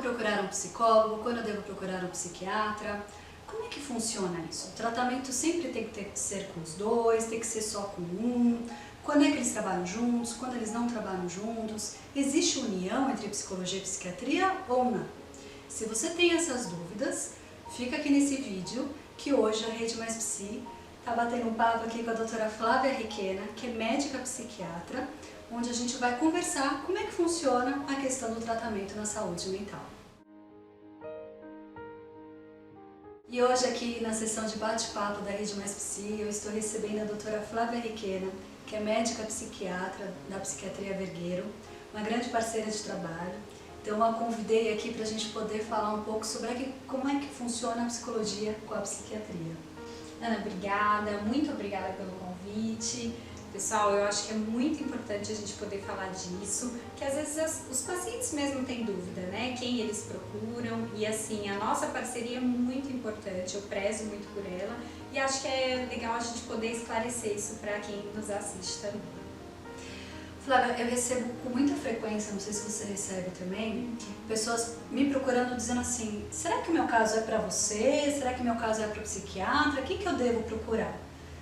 procurar um psicólogo? Quando eu devo procurar um psiquiatra? Como é que funciona isso? O tratamento sempre tem que ser com os dois, tem que ser só com um? Quando é que eles trabalham juntos? Quando eles não trabalham juntos? Existe união entre psicologia e psiquiatria ou não? Se você tem essas dúvidas, fica aqui nesse vídeo que hoje a Rede Mais Psi está batendo um papo aqui com a doutora Flávia Requena, que é médica psiquiatra, onde a gente vai conversar como é que funciona a questão do tratamento na saúde mental. E hoje aqui na sessão de bate-papo da Rede Mais Psi, eu estou recebendo a doutora Flávia Requena, que é médica psiquiatra da Psiquiatria Vergueiro, uma grande parceira de trabalho. Então eu a convidei aqui para a gente poder falar um pouco sobre como é que funciona a psicologia com a psiquiatria. Ana, obrigada, muito obrigada pelo convite. Pessoal, eu acho que é muito importante a gente poder falar disso, que às vezes os pacientes mesmo têm dúvida, né? Quem eles procuram, e assim, a nossa parceria é muito importante, eu prezo muito por ela e acho que é legal a gente poder esclarecer isso para quem nos assiste também. Flávia, eu recebo com muita frequência, não sei se você recebe também, pessoas me procurando dizendo assim, será que o meu caso é para você? Será que o meu caso é para o psiquiatra? Quem que eu devo procurar?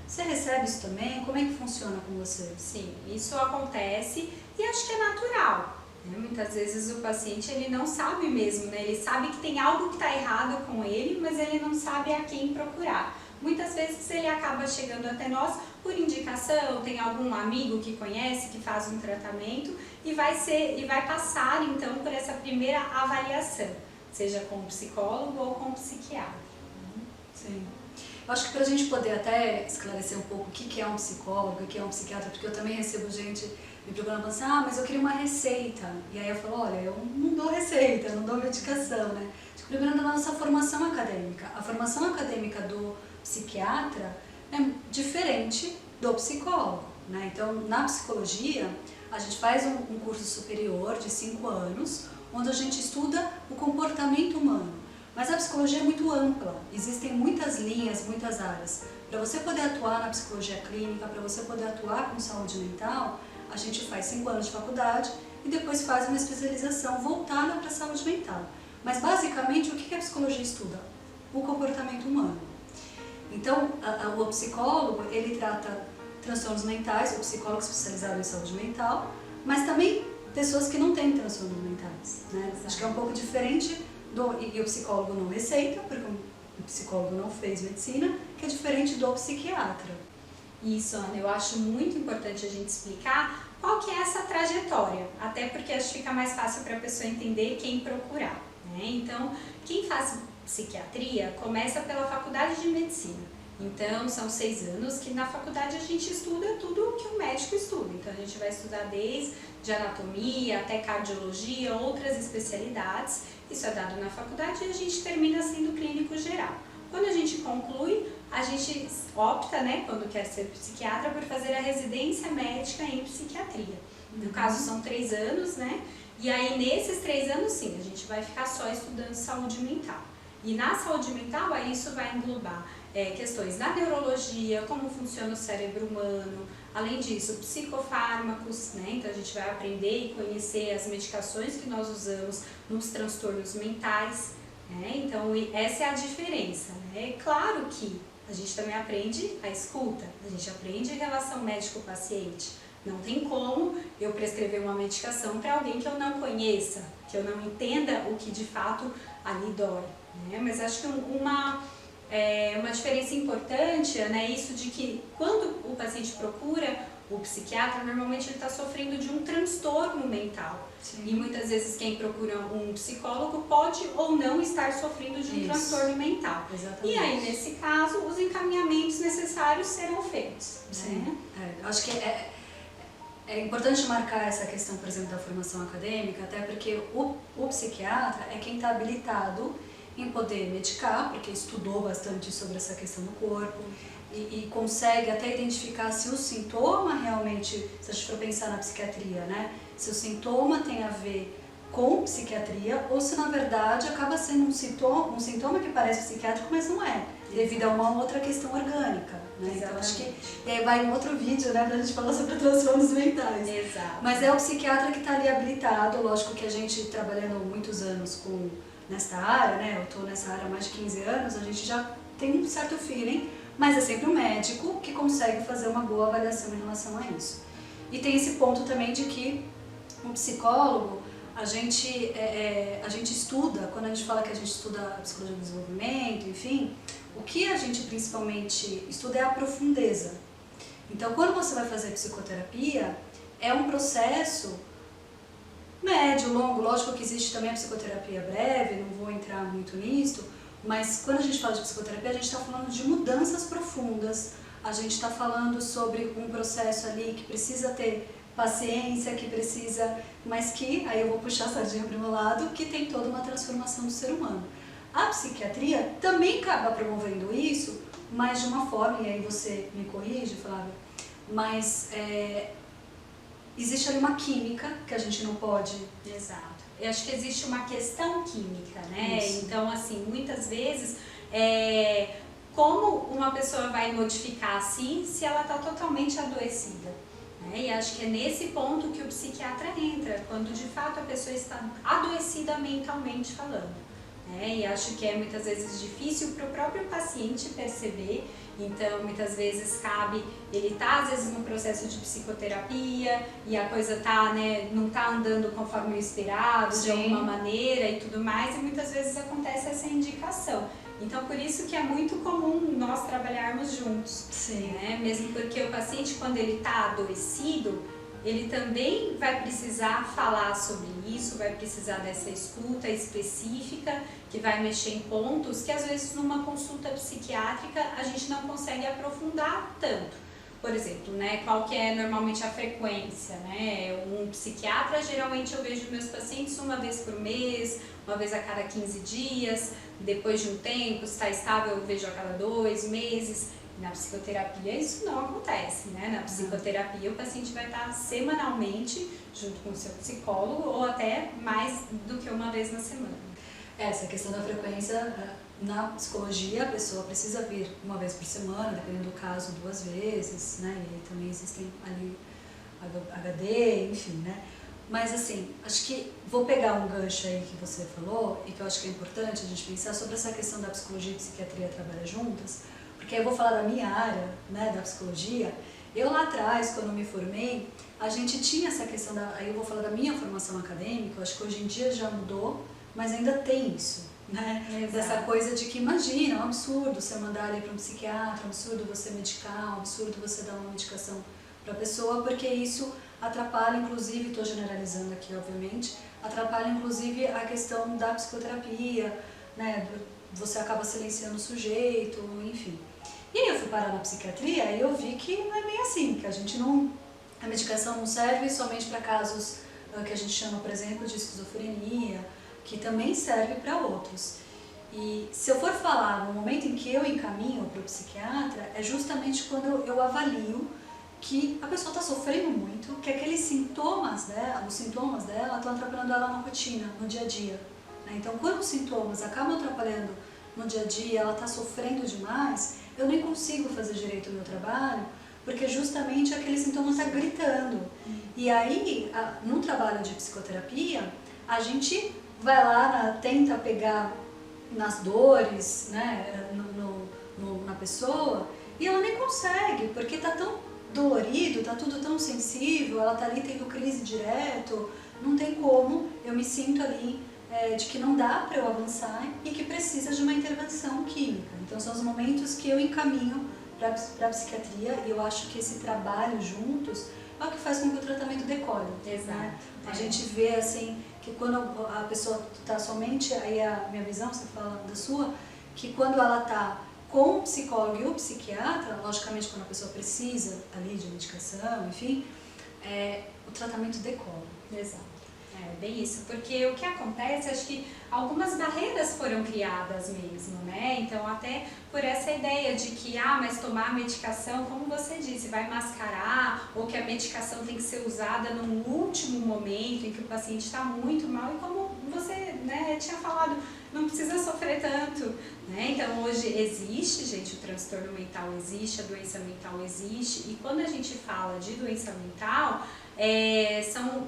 Você recebe isso também? Como é que funciona com você? Sim, isso acontece e acho que é natural. Né? Muitas vezes o paciente ele não sabe mesmo, né? Ele sabe que tem algo que está errado com ele, mas ele não sabe a quem procurar. Muitas vezes ele acaba chegando até nós por indicação, tem algum amigo que conhece, que faz um tratamento e vai passar então por essa primeira avaliação, seja com o psicólogo ou com o psiquiatra. Sim. Eu acho que para a gente poder até esclarecer um pouco o que é um psicólogo, o que é um psiquiatra, porque eu também recebo gente me procurando falando assim, mas eu queria uma receita. E aí eu falo, olha, eu não dou receita, eu não dou medicação, né? Primeiro da nossa formação acadêmica. A formação acadêmica do psiquiatra é diferente do psicólogo, né? Então, na psicologia, a gente faz um curso superior de 5 anos, onde a gente estuda o comportamento humano. Mas a psicologia é muito ampla, existem muitas linhas, muitas áreas. Para você poder atuar na psicologia clínica, para você poder atuar com saúde mental, a gente faz 5 anos de faculdade e depois faz uma especialização voltada para a saúde mental. Mas basicamente o que a psicologia estuda? O comportamento humano. Então o psicólogo ele trata transtornos mentais, o psicólogo especializado em saúde mental, mas também pessoas que não têm transtornos mentais, né? Acho que é um pouco diferente e o psicólogo não receita, porque o psicólogo não fez medicina, que é diferente do psiquiatra. Isso, Ana, eu acho muito importante a gente explicar qual que é essa trajetória, até porque acho que fica mais fácil para a pessoa entender quem procurar. Né? Então, quem faz psiquiatria começa pela faculdade de medicina. Então, são 6 anos que na faculdade a gente estuda tudo o que o médico estuda. Então, a gente vai estudar desde anatomia até cardiologia, outras especialidades. Isso é dado na faculdade e a gente termina sendo clínico geral. Quando a gente conclui, a gente opta, né, quando quer ser psiquiatra, por fazer a residência médica em psiquiatria. No caso, são 3 anos, né? E aí, nesses 3 anos, sim, a gente vai ficar só estudando saúde mental. E na saúde mental, aí isso vai englobar questões da neurologia, como funciona o cérebro humano, além disso, psicofármacos, né? Então a gente vai aprender e conhecer as medicações que nós usamos nos transtornos mentais, né? Então essa é a diferença, né? É claro que a gente também aprende a escuta, a gente aprende a relação médico-paciente. Não tem como eu prescrever uma medicação para alguém que eu não conheça, que eu não entenda o que de fato ali dói, né? Mas acho que uma diferença importante, né, isso de que quando o paciente procura o psiquiatra, normalmente ele está sofrendo de um transtorno mental. Sim. E muitas vezes quem procura um psicólogo pode ou não estar sofrendo de um transtorno mental. Exatamente. E aí, nesse caso, os encaminhamentos necessários serão feitos. Sim. Né? Acho que é importante marcar essa questão, por exemplo, da formação acadêmica, até porque o psiquiatra é quem está habilitado em poder medicar, porque estudou bastante sobre essa questão do corpo e consegue até identificar se o sintoma realmente, se a gente for pensar na psiquiatria, né? Se o sintoma tem a ver com psiquiatria ou se na verdade acaba sendo um sintoma que parece psiquiátrico, mas não é. devido a uma outra questão orgânica, né? Então acho que e aí vai um outro vídeo, né, pra gente falar sobre transtornos mentais. Exato. Mas é o psiquiatra que está ali habilitado, lógico que a gente trabalhando muitos anos nesta área, né, eu estou nessa área há mais de 15 anos, a gente já tem um certo feeling, mas é sempre o médico que consegue fazer uma boa avaliação em relação a isso. E tem esse ponto também de que um psicólogo, a gente estuda, quando a gente fala que a gente estuda a psicologia do desenvolvimento, enfim, o que a gente principalmente estuda é a profundeza. Então, quando você vai fazer psicoterapia, é um processo médio, longo, lógico que existe também a psicoterapia breve, não vou entrar muito nisso, mas quando a gente fala de psicoterapia, a gente está falando de mudanças profundas, a gente está falando sobre um processo ali que precisa ter paciência, que precisa, mas que, aí eu vou puxar a sardinha para o meu lado, que tem toda uma transformação do ser humano. A psiquiatria também acaba promovendo isso, mas de uma forma, e aí você me corrige, Flávia, mas existe ali uma química que a gente não pode... Exato. Eu acho que existe uma questão química, né? Isso. Então, assim, muitas vezes, como uma pessoa vai modificar assim se ela está totalmente adoecida? E acho que é nesse ponto que o psiquiatra entra, quando de fato a pessoa está adoecida mentalmente falando. E acho que é muitas vezes difícil para o próprio paciente perceber, então muitas vezes cabe, ele tá às vezes no processo de psicoterapia e a coisa tá, né, não tá andando conforme o esperado, Sim. de alguma maneira e tudo mais, e muitas vezes acontece essa indicação. Então por isso que é muito comum nós trabalharmos juntos. Sim. Né? Mesmo porque o paciente, quando ele está adoecido, ele também vai precisar falar sobre isso, vai precisar dessa escuta específica, que vai mexer em pontos que às vezes numa consulta psiquiátrica a gente não consegue aprofundar tanto. Por exemplo, né, qual que é normalmente a frequência, né? Um psiquiatra, geralmente eu vejo meus pacientes uma vez por mês, uma vez a cada 15 dias, depois de um tempo, se está estável eu vejo a cada 2 meses. Na psicoterapia isso não acontece, né? Na psicoterapia o paciente vai estar semanalmente junto com o seu psicólogo ou até mais do que uma vez na semana. Essa questão da frequência, na psicologia a pessoa precisa vir uma vez por semana, dependendo do caso 2 vezes, né? E também existem ali HD, enfim, né? Mas assim, acho que vou pegar um gancho aí que você falou e que eu acho que é importante a gente pensar sobre essa questão da psicologia e psiquiatria trabalhar juntas, porque aí eu vou falar da minha área, né, da psicologia. Eu lá atrás, quando me formei, a gente tinha essa questão, aí eu vou falar da minha formação acadêmica, eu acho que hoje em dia já mudou, mas ainda tem isso, né? Exato. Dessa coisa de que, imagina, é um absurdo você mandar ali para um psiquiatra, é um absurdo você medicar, é um absurdo você dar uma medicação para a pessoa, porque isso atrapalha, inclusive, estou generalizando aqui, obviamente, atrapalha, inclusive, a questão da psicoterapia, né? Você acaba silenciando o sujeito, enfim. E aí eu fui parar na psiquiatria e eu vi que não é bem assim, que a medicação não serve somente para casos que a gente chama, por exemplo, de esquizofrenia, que também serve para outros. E se eu for falar no momento em que eu encaminho para o psiquiatra, é justamente quando eu avalio que a pessoa está sofrendo muito, que aqueles sintomas dela, os sintomas dela estão atrapalhando ela na rotina, no dia a dia. Então, quando os sintomas acabam atrapalhando no dia a dia, ela está sofrendo demais, eu nem consigo fazer direito o meu trabalho, porque justamente aquele sintoma está gritando. E aí, no trabalho de psicoterapia, a gente vai lá, tenta pegar nas dores, né, na pessoa, e ela nem consegue, porque está tão dolorido, está tudo tão sensível, ela está ali tendo crise direto, não tem como, eu me sinto ali de que não dá para eu avançar e que precisa de uma intervenção química. Então são os momentos que eu encaminho para a psiquiatria e eu acho que esse trabalho juntos é o que faz com que o tratamento decole. Exato. Né? A gente vê assim que quando a pessoa está somente, aí a minha visão, você fala da sua, que quando ela está com o psicólogo e o psiquiatra, logicamente quando a pessoa precisa ali de medicação, enfim, o tratamento decola. Exato. É bem isso, porque o que acontece, acho que algumas barreiras foram criadas mesmo, né? Então até por essa ideia de que, mas tomar a medicação, como você disse, vai mascarar, ou que a medicação tem que ser usada num último momento em que o paciente está muito mal, e como você, né, tinha falado, não precisa sofrer tanto, né? Então hoje existe, gente, o transtorno mental existe, a doença mental existe, e quando a gente fala de doença mental, são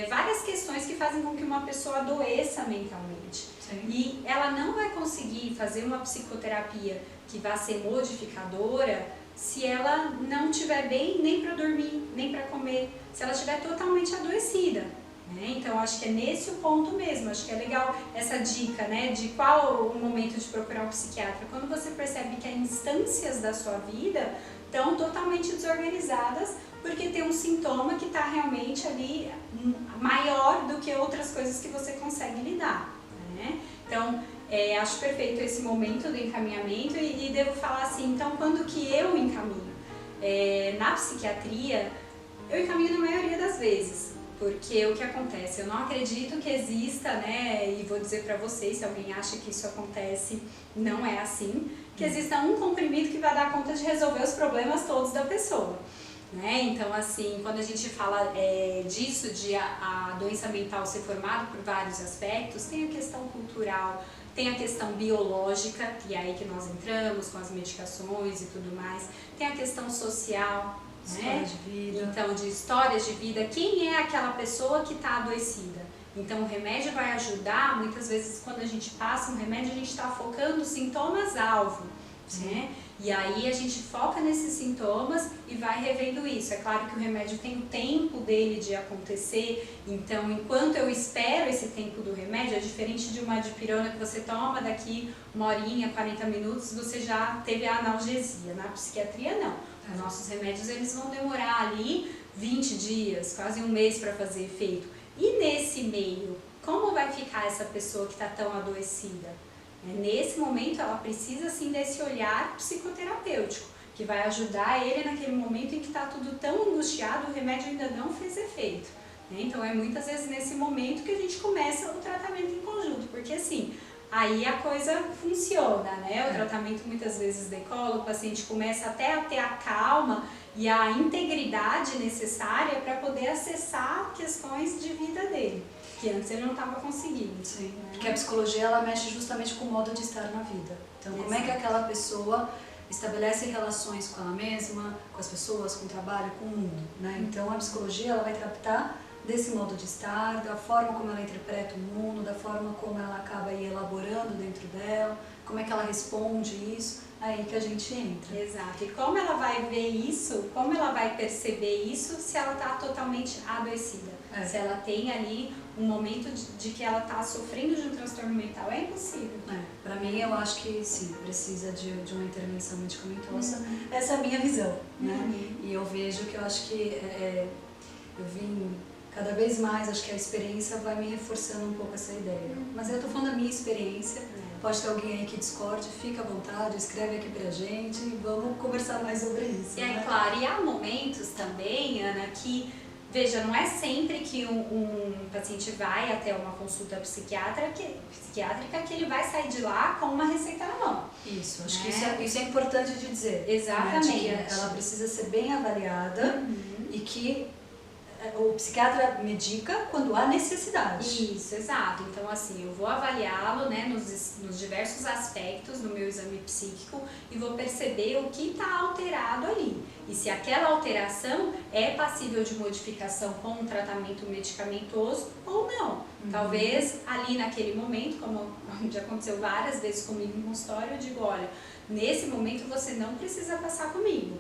várias questões que fazem com que uma pessoa adoeça mentalmente. Sim. E ela não vai conseguir fazer uma psicoterapia que vá ser modificadora se ela não estiver bem nem para dormir, nem para comer, se ela estiver totalmente adoecida. Né? Então acho que é nesse o ponto mesmo, acho que é legal essa dica, né, de qual o momento de procurar um psiquiatra, quando você percebe que as instâncias da sua vida estão totalmente desorganizadas, porque tem um sintoma que está realmente ali maior do que outras coisas que você consegue lidar. Né? Então, acho perfeito esse momento do encaminhamento e devo falar assim, então quando que eu encaminho? Na psiquiatria, eu encaminho na maioria das vezes, porque o que acontece? Eu não acredito que exista, né, e vou dizer para vocês, se alguém acha que isso acontece, não é assim, que exista um comprimido que vai dar conta de resolver os problemas todos da pessoa. Né? Então, assim, quando a gente fala disso, de a doença mental ser formada por vários aspectos, tem a questão cultural, tem a questão biológica, e é aí que nós entramos com as medicações e tudo mais, tem a questão social, história né? de vida. Então, de histórias de vida, quem é aquela pessoa que está adoecida? Então, o remédio vai ajudar, muitas vezes quando a gente passa um remédio, a gente está focando sintomas-alvo, né? E aí a gente foca nesses sintomas e vai revendo isso. É claro que o remédio tem o tempo dele de acontecer, então enquanto eu espero esse tempo do remédio, é diferente de uma dipirona que você toma daqui 1 horinha, 40 minutos, você já teve a analgesia. Na psiquiatria não. Os nossos remédios eles vão demorar ali 20 dias, quase 1 mês para fazer efeito. E nesse meio, como vai ficar essa pessoa que está tão adoecida? Nesse momento ela precisa sim desse olhar psicoterapêutico, que vai ajudar ele naquele momento em que está tudo tão angustiado, o remédio ainda não fez efeito. Então é muitas vezes nesse momento que a gente começa o tratamento em conjunto, porque assim, aí a coisa funciona, né? O tratamento muitas vezes decola, o paciente começa até a ter a calma e a integridade necessária para poder acessar questões de vida dele, que antes ele não estava conseguindo. Sim, né? Porque a psicologia ela mexe justamente com o modo de estar na vida. Então, como é que aquela pessoa estabelece relações com ela mesma, com as pessoas, com o trabalho, com o mundo, né? Então, a psicologia ela vai tratar desse modo de estar, da forma como ela interpreta o mundo, da forma como ela acaba aí elaborando dentro dela, como é que ela responde isso, aí que a gente entra. Exato. E como ela vai ver isso, como ela vai perceber isso se ela está totalmente adoecida? Se ela tem ali um momento de que ela está sofrendo de um transtorno mental, é impossível. Para mim, eu acho que sim, precisa de uma intervenção medicamentosa. Essa é a minha visão, né? E eu vejo que eu acho que eu vim cada vez mais, acho que a experiência vai me reforçando um pouco essa ideia. Mas eu estou falando da minha experiência, pode ter alguém aí que discorde, fica à vontade, escreve aqui pra gente e vamos conversar mais sobre isso. E é claro, e há momentos também, Ana, que, veja, não é sempre que um paciente vai até uma consulta psiquiátrica que ele vai sair de lá com uma receita na mão. Isso, acho que isso é importante de dizer. Exatamente. Né? De que ela precisa ser bem avaliada e que o psiquiatra medica quando há necessidade. Isso, exato. Então, assim, eu vou avaliá-lo, né, nos diversos aspectos do meu exame psíquico e vou perceber o que está alterado ali. E se aquela alteração é passível de modificação com um tratamento medicamentoso ou não. Talvez ali naquele momento, como já aconteceu várias vezes comigo no consultório, eu digo, olha, nesse momento você não precisa passar comigo.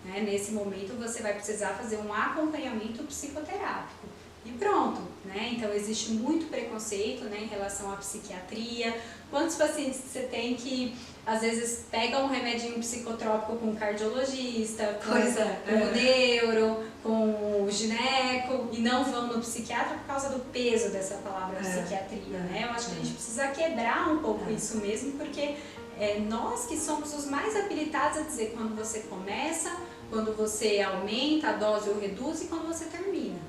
Nesse momento você vai precisar fazer um acompanhamento psicoterápico e pronto, né? Então existe muito preconceito, né, em relação à psiquiatria. Quantos pacientes você tem que às vezes pegam um remedinho psicotrópico com o cardiologista, com o neuro, com o gineco e não vão no psiquiatra por causa do peso dessa palavra psiquiatria, né? Eu acho que a gente precisa quebrar um pouco isso mesmo, porque nós que somos os mais habilitados a dizer quando você começa, quando você aumenta a dose ou reduz e quando você termina.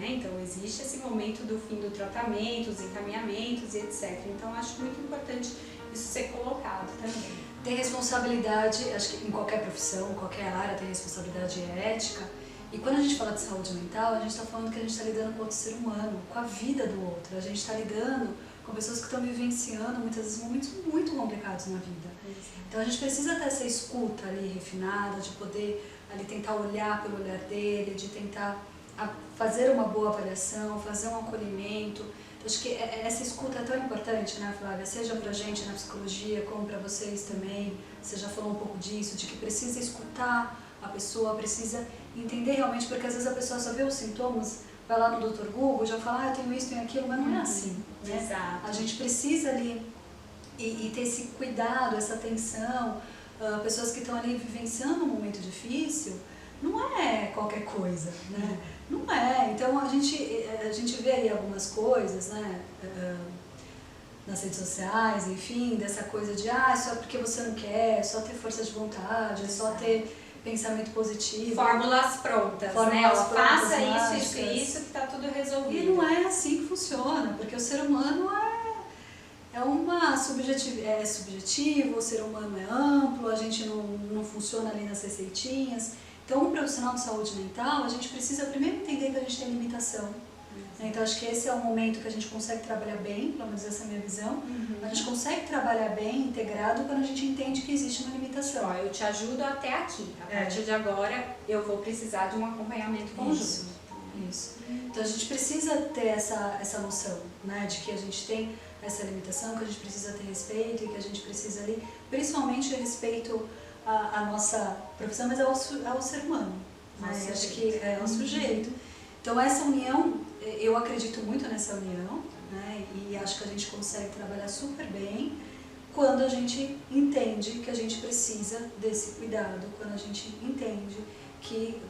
Então existe esse momento do fim do tratamento, os encaminhamentos e etc. Então acho muito importante isso ser colocado também. Tem responsabilidade, acho que em qualquer profissão, em qualquer área tem responsabilidade ética. E quando a gente fala de saúde mental, a gente está falando que a gente está lidando com outro ser humano, com a vida do outro. A gente está lidando com pessoas que estão vivenciando muitas vezes momentos muito complicados na vida. Então a gente precisa ter essa escuta ali refinada, de poder ali tentar olhar pelo olhar dele, de tentar fazer uma boa avaliação, fazer um acolhimento. Então, acho que essa escuta é tão importante, né, Flávia? Seja pra gente na psicologia, como para vocês também. Você já falou um pouco disso, de que precisa escutar a pessoa, precisa entender realmente, porque às vezes a pessoa só vê os sintomas, vai lá no Dr. Google, já fala, eu tenho isso, tenho aquilo, mas não é assim, né? Exato. A gente precisa ali e ter esse cuidado, essa atenção. Pessoas que estão ali vivenciando um momento difícil, não é qualquer coisa, né? Não é. Então a gente vê aí algumas coisas, né? Nas redes sociais, enfim, dessa coisa de só porque você não quer, só ter força de vontade, só ter pensamento positivo. Fórmulas prontas, né? Faça isso que tá tudo resolvido. E não é assim que funciona, porque o ser humano é subjetivo, o ser humano é amplo, a gente não funciona ali nas receitinhas. Então, um profissional de saúde mental, a gente precisa primeiro entender que a gente tem limitação. Então, acho que esse é o momento que a gente consegue trabalhar bem, pelo menos essa é a minha visão. A gente consegue trabalhar bem, integrado, quando a gente entende que existe uma limitação. Eu te ajudo até aqui. A partir de agora, eu vou precisar de um acompanhamento conjunto. Isso. Então, a gente precisa ter essa noção, né, de que a gente tem essa limitação, que a gente precisa ter respeito e que a gente precisa ali, principalmente respeito à nossa profissão, mas ao ser humano. Né? Acho que é o sujeito. Então, essa união, eu acredito muito nessa união, né? E acho que a gente consegue trabalhar super bem quando a gente entende que a gente precisa desse cuidado, quando a gente entende que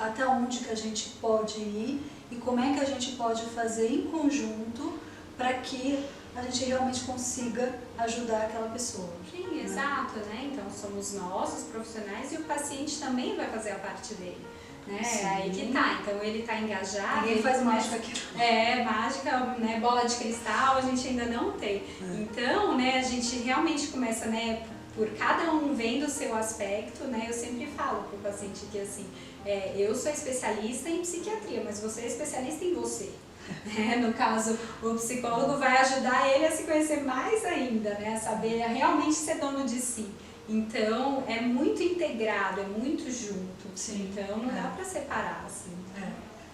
até onde que a gente pode ir e como é que a gente pode fazer em conjunto para que a gente realmente consiga ajudar aquela pessoa. Sim, exato, né? Então somos nós, os profissionais, e o paciente também vai fazer a parte dele. Né? Aí que tá, então ele tá engajado. Ninguém faz mágica aqui. Mágica, né? Bola de cristal a gente ainda não tem. Então, né, a gente realmente começa, né, por cada um vendo o seu aspecto, né? Eu sempre falo pro paciente que assim, eu sou especialista em psiquiatria, mas você é especialista em você. No caso, o psicólogo vai ajudar ele a se conhecer mais ainda, né? A saber realmente ser dono de si. Então, é muito integrado, é muito junto. Sim, então, não dá para separar, assim.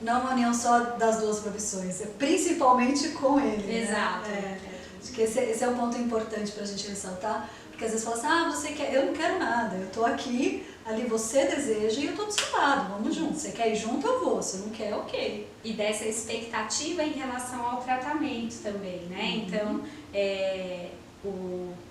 Não é uma união só das duas profissões, é principalmente com ele. Exato. Né? Acho que esse é um ponto importante para a gente ressaltar, porque às vezes fala assim, você quer, eu não quero nada, eu tô aqui, ali você deseja e eu tô do seu lado, vamos junto. Você quer ir junto, eu vou, se não quer, ok. E dessa expectativa em relação ao tratamento também, né? Então,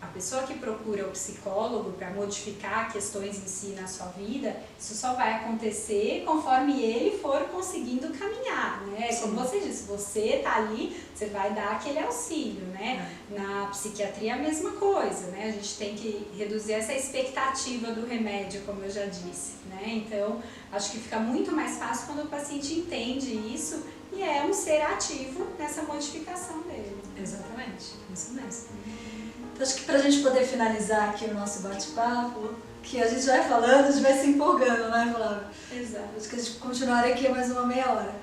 a pessoa que procura o psicólogo para modificar questões em si na sua vida, isso só vai acontecer conforme ele for conseguindo caminhar, né? Sim. Como você disse, você tá ali, você vai dar aquele auxílio, né? Na psiquiatria a mesma coisa, né? A gente tem que reduzir essa expectativa do remédio, como eu já disse, né? Então, acho que fica muito mais fácil quando o paciente entende isso e é um ser ativo nessa modificação dele. Exatamente, isso mesmo. Então, acho que para a gente poder finalizar aqui o nosso bate-papo, que a gente vai falando, a gente vai se empolgando, né, Flávia? Exato. Acho que a gente continuaria aqui mais uma meia hora.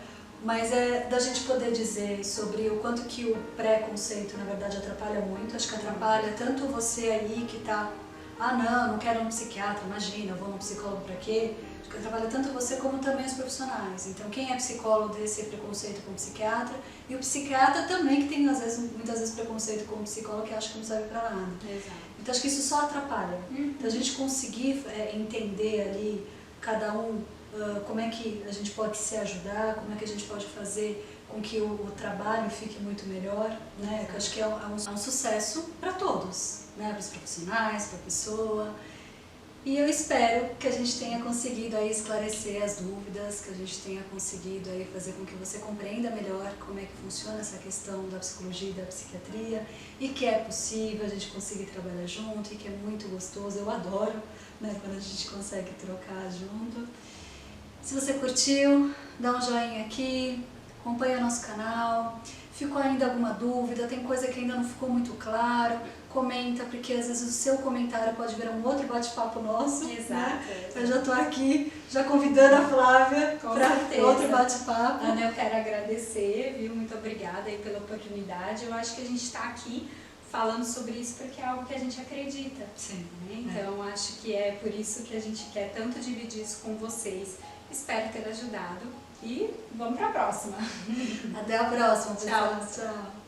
Mas é da gente poder dizer sobre o quanto que o preconceito, na verdade, atrapalha muito. Acho que atrapalha tanto você aí que tá, não quero um psiquiatra, imagina, eu vou num psicólogo para quê? Acho que atrapalha tanto você como também os profissionais. Então, quem é psicólogo tem esse preconceito com o psiquiatra, e o psiquiatra também, que tem muitas vezes preconceito com o psicólogo, que acha que não serve para nada. Exato. Então, acho que isso só atrapalha. Então, a gente conseguir entender ali, cada um, como é que a gente pode se ajudar, como é que a gente pode fazer com que o trabalho fique muito melhor, né? Eu acho que é um sucesso para todos, né? Para os profissionais, para a pessoa. E eu espero que a gente tenha conseguido aí esclarecer as dúvidas, que a gente tenha conseguido aí fazer com que você compreenda melhor como é que funciona essa questão da psicologia e da psiquiatria, e que é possível a gente conseguir trabalhar junto, e que é muito gostoso. Eu adoro, né, quando a gente consegue trocar junto. Se você curtiu, dá um joinha aqui, acompanha nosso canal. Ficou ainda alguma dúvida, tem coisa que ainda não ficou muito claro, comenta, porque às vezes o seu comentário pode virar um outro bate-papo nosso. Exato. Né? Eu já estou aqui, já convidando a Flávia para outro bate-papo. Ana, eu quero agradecer, viu? Muito obrigada aí pela oportunidade. Eu acho que a gente está aqui falando sobre isso porque é algo que a gente acredita. Sim. Né? Então, acho que é por isso que a gente quer tanto dividir isso com vocês. Espero ter ajudado e vamos para a próxima. Até a próxima, pessoal. Tchau. Tchau.